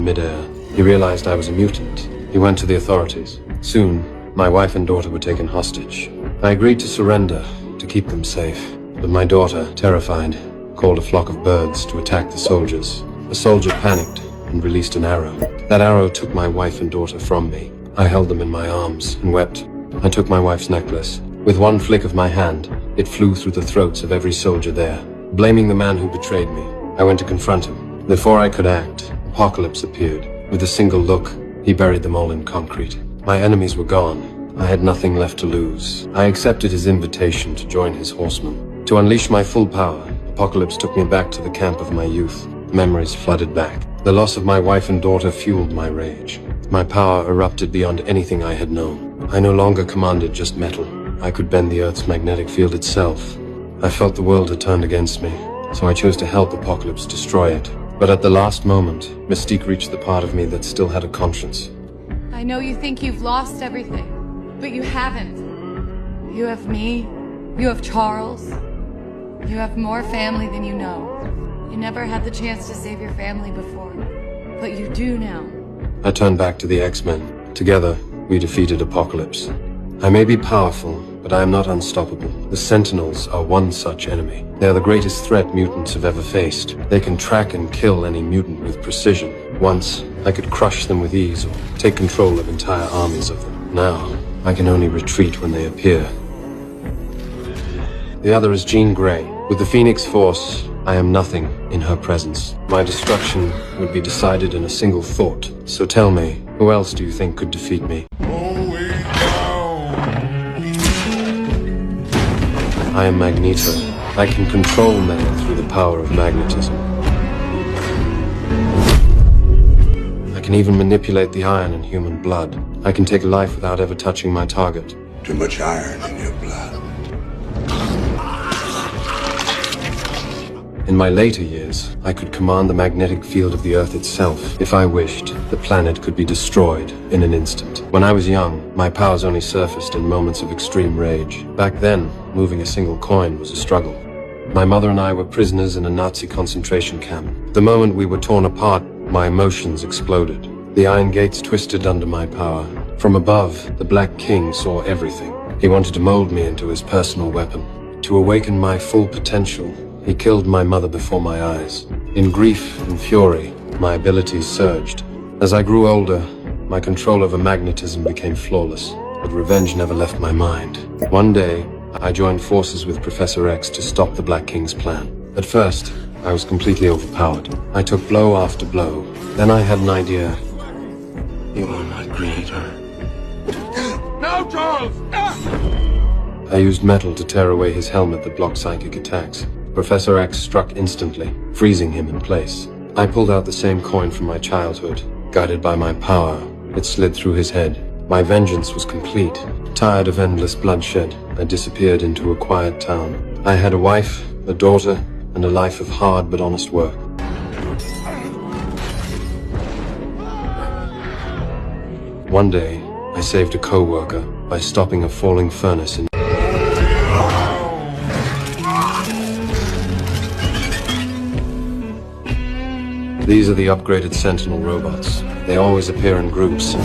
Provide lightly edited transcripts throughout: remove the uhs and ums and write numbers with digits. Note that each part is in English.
midair. He realized I was a mutant. He went to the authorities. Soon, my wife and daughter were taken hostage. I agreed to surrender, to keep them safe. But my daughter, terrified, called a flock of birds to attack the soldiers. A soldier panicked and released an arrow. That arrow took my wife and daughter from me. I held them in my arms and wept. I took my wife's necklace. With one flick of my hand, it flew through the throats of every soldier there. Blaming the man who betrayed me, I went to confront him. Before I could act, Apocalypse appeared. With a single look, he buried them all in concrete. My enemies were gone. I had nothing left to lose. I accepted his invitation to join his horsemen. To unleash my full power, Apocalypse took me back to the camp of my youth. Memories flooded back. The loss of my wife and daughter fueled my rage. My power erupted beyond anything I had known. I no longer commanded just metal. I could bend the Earth's magnetic field itself. I felt the world had turned against me, so I chose to help Apocalypse destroy it. But at the last moment, Mystique reached the part of me that still had a conscience. I know you think you've lost everything, but you haven't. You have me, you have Charles, you have more family than you know. You never had the chance to save your family before, but you do now. I turned back to the X-Men. Together, we defeated Apocalypse. I may be powerful, but I am not unstoppable. The Sentinels are one such enemy. They are the greatest threat mutants have ever faced. They can track and kill any mutant with precision. Once, I could crush them with ease or take control of entire armies of them. Now, I can only retreat when they appear. The other is Jean Grey. With the Phoenix Force, I am nothing in her presence. My destruction would be decided in a single thought. So tell me, who else do you think could defeat me? I am Magneto. I can control men through the power of magnetism. I can even manipulate the iron in human blood. I can take life without ever touching my target. Too much iron in your blood. In my later years, I could command the magnetic field of the Earth itself. If I wished, the planet could be destroyed in an instant. When I was young, my powers only surfaced in moments of extreme rage. Back then, moving a single coin was a struggle. My mother and I were prisoners in a Nazi concentration camp. The moment we were torn apart, my emotions exploded. The iron gates twisted under my power. From above, the Black King saw everything. He wanted to mold me into his personal weapon. To awaken my full potential, he killed my mother before my eyes. In grief and fury, my abilities surged. As I grew older, my control over magnetism became flawless, but revenge never left my mind. One day, I joined forces with Professor X to stop the Black King's plan. At first, I was completely overpowered. I took blow after blow. Then I had an idea. You are my creator. No, Charles! I used metal to tear away his helmet that blocked psychic attacks. Professor X struck instantly, freezing him in place. I pulled out the same coin from my childhood. Guided by my power, it slid through his head. My vengeance was complete. Tired of endless bloodshed, I disappeared into a quiet town. I had a wife, a daughter, and a life of hard but honest work. One day, I saved a co-worker by stopping a falling furnace in These are the upgraded Sentinel robots. They always appear in groups.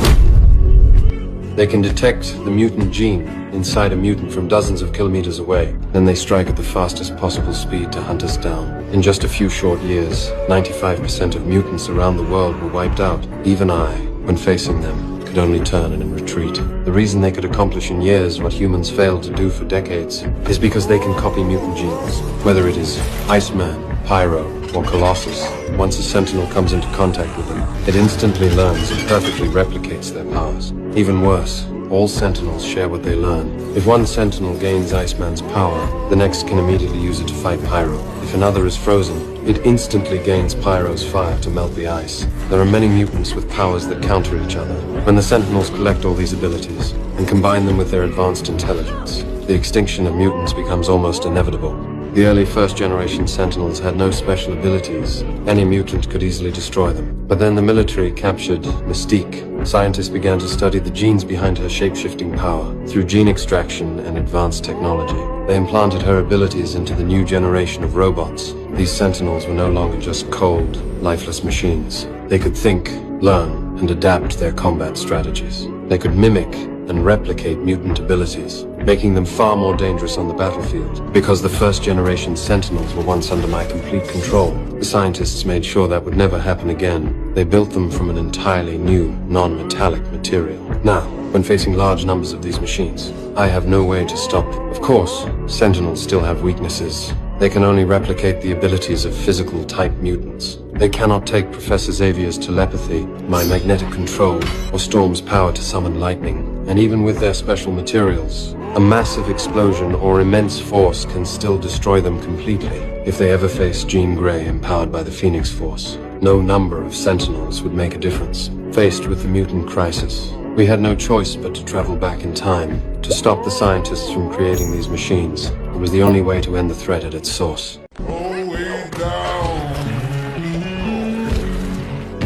They can detect the mutant gene inside a mutant from dozens of kilometers away. Then they strike at the fastest possible speed to hunt us down. In just a few short years, 95% of mutants around the world were wiped out. Even I, when facing them, could only turn and retreat. The reason they could accomplish in years what humans failed to do for decades is because they can copy mutant genes. Whether it is Iceman, Pyro, or Colossus, once a Sentinel comes into contact with them, it instantly learns and perfectly replicates their powers. Even worse, all Sentinels share what they learn. If one Sentinel gains Iceman's power, the next can immediately use it to fight Pyro. If another is frozen, it instantly gains Pyro's fire to melt the ice. There are many mutants with powers that counter each other. When the Sentinels collect all these abilities and combine them with their advanced intelligence, the extinction of mutants becomes almost inevitable. The early first-generation Sentinels had no special abilities. Any mutant could easily destroy them. But then the military captured Mystique. Scientists began to study the genes behind her shape-shifting power. Through gene extraction and advanced technology, they implanted her abilities into the new generation of robots. These Sentinels were no longer just cold, lifeless machines. They could think, learn, and adapt their combat strategies. They could mimic and replicate mutant abilities, making them far more dangerous on the battlefield. Because the first-generation Sentinels were once under my complete control, the scientists made sure that would never happen again. They built them from an entirely new, non-metallic material. Now, when facing large numbers of these machines, I have no way to stop them. Of course, Sentinels still have weaknesses. They can only replicate the abilities of physical-type mutants. They cannot take Professor Xavier's telepathy, my magnetic control, or Storm's power to summon lightning. And even with their special materials, a massive explosion or immense force can still destroy them completely. If they ever face Jean Grey empowered by the Phoenix Force, no number of Sentinels would make a difference. Faced with the mutant crisis, we had no choice but to travel back in time to stop the scientists from creating these machines. It was the only way to end the threat at its source.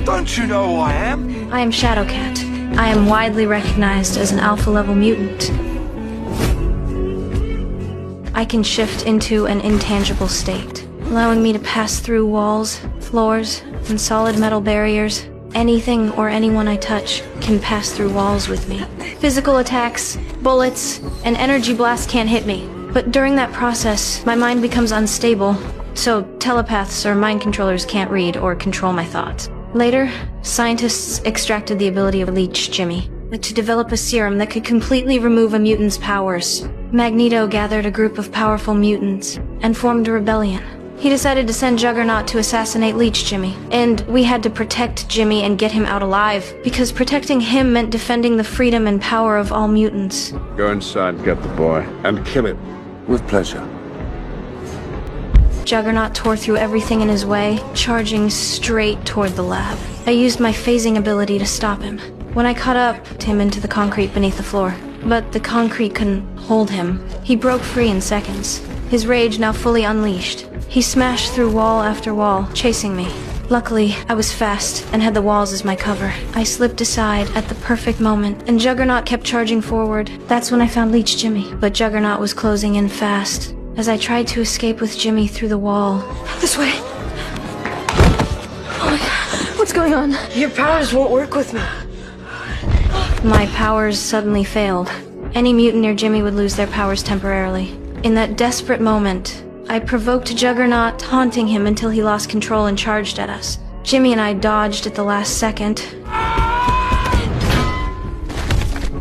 Don't you know who I am? I am Shadowcat. I am widely recognized as an alpha-level mutant. I can shift into an intangible state, allowing me to pass through walls, floors, and solid metal barriers. Anything or anyone I touch can pass through walls with me. Physical attacks, bullets, and energy blasts can't hit me. But during that process, my mind becomes unstable, so telepaths or mind controllers can't read or control my thoughts. Later, scientists extracted the ability of Leech Jimmy to develop a serum that could completely remove a mutant's powers. Magneto gathered a group of powerful mutants and formed a rebellion. He decided to send Juggernaut to assassinate Leech Jimmy, and we had to protect Jimmy and get him out alive, because protecting him meant defending the freedom and power of all mutants. Go inside, get the boy, and kill him. With pleasure. Juggernaut tore through everything in his way, charging straight toward the lab. I used my phasing ability to stop him. When I caught up to him into the concrete beneath the floor, but the concrete couldn't hold him. He broke free in seconds, his rage now fully unleashed. He smashed through wall after wall, chasing me. Luckily, I was fast and had the walls as my cover. I slipped aside at the perfect moment, and Juggernaut kept charging forward. That's when I found Leech Jimmy, but Juggernaut was closing in fast. As I tried to escape with Jimmy through the wall. This way! Oh my god, what's going on? Your powers won't work with me. My powers suddenly failed. Any mutant near Jimmy would lose their powers temporarily. In that desperate moment, I provoked Juggernaut, taunting him until he lost control and charged at us. Jimmy and I dodged at the last second.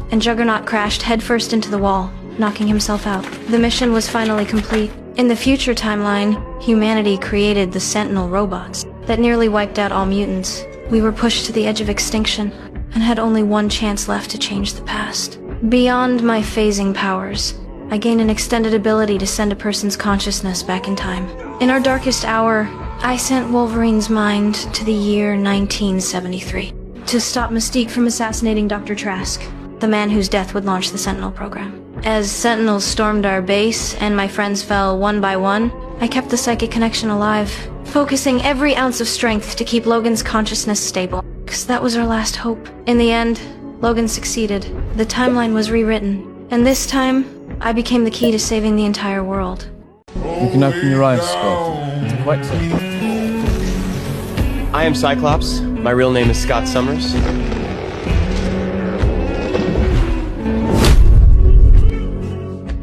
And Juggernaut crashed headfirst into the wall, knocking himself out. The mission was finally complete. In the future timeline, humanity created the Sentinel robots that nearly wiped out all mutants. We were pushed to the edge of extinction and had only one chance left to change the past. Beyond my phasing powers, I gained an extended ability to send a person's consciousness back in time. In our darkest hour, I sent Wolverine's mind to the year 1973 to stop Mystique from assassinating Dr. Trask, the man whose death would launch the Sentinel program. As Sentinels stormed our base and my friends fell one by one, I kept the psychic connection alive, focusing every ounce of strength to keep Logan's consciousness stable, because that was our last hope. In the end, Logan succeeded. The timeline was rewritten, and this time, I became the key to saving the entire world. You can open your eyes, Scott. It's quite simple. I am Cyclops. My real name is Scott Summers.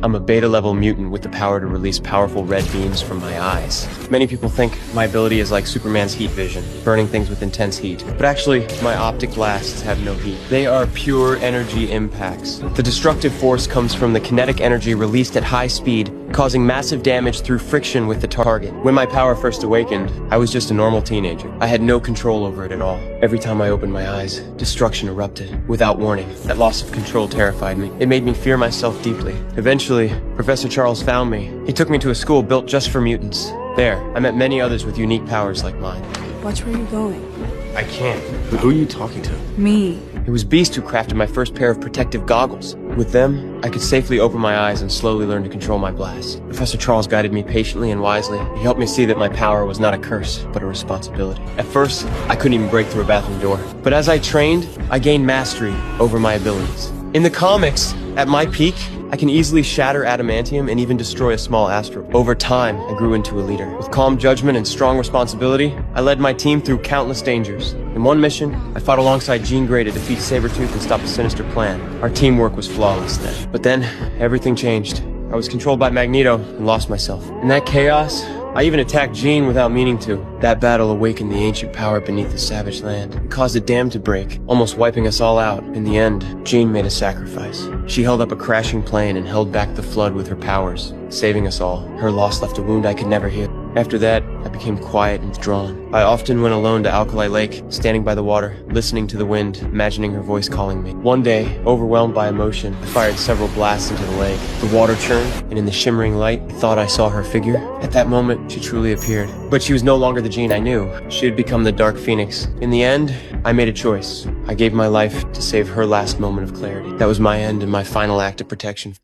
I'm a beta-level mutant with the power to release powerful red beams from my eyes. Many people think my ability is like Superman's heat vision, burning things with intense heat. But actually, my optic blasts have no heat. They are pure energy impacts. The destructive force comes from the kinetic energy released at high speed, causing massive damage through friction with the target. When my power first awakened, I was just a normal teenager. I had no control over it at all. Every time I opened my eyes, destruction erupted, without warning. That loss of control terrified me. It made me fear myself deeply. Eventually, Professor Charles found me. He took me to a school built just for mutants. There, I met many others with unique powers like mine. Watch where you're going. I can't. Who are you talking to? Me. It was Beast who crafted my first pair of protective goggles. With them, I could safely open my eyes and slowly learn to control my blast. Professor Charles guided me patiently and wisely. He helped me see that my power was not a curse, but a responsibility. At first, I couldn't even break through a bathroom door. But as I trained, I gained mastery over my abilities. In the comics, at my peak, I can easily shatter adamantium and even destroy a small asteroid. Over time, I grew into a leader. With calm judgment and strong responsibility, I led my team through countless dangers. In one mission, I fought alongside Jean Grey to defeat Sabretooth and stop a sinister plan. Our teamwork was flawless then. But then, everything changed. I was controlled by Magneto and lost myself. In that chaos, I even attacked Jean without meaning to. That battle awakened the ancient power beneath the savage land. It caused a dam to break, almost wiping us all out. In the end, Jean made a sacrifice. She held up a crashing plane and held back the flood with her powers, saving us all. Her loss left a wound I could never heal. After that, I became quiet and withdrawn. I often went alone to Alkali Lake, standing by the water, listening to the wind, imagining her voice calling me. One day, overwhelmed by emotion, I fired several blasts into the lake. The water churned, and in the shimmering light, I thought I saw her figure. At that moment, she truly appeared. But she was no longer the Jean I knew. She had become the Dark Phoenix. In the end, I made a choice. I gave my life to save her last moment of clarity. That was my end and my final act of protection.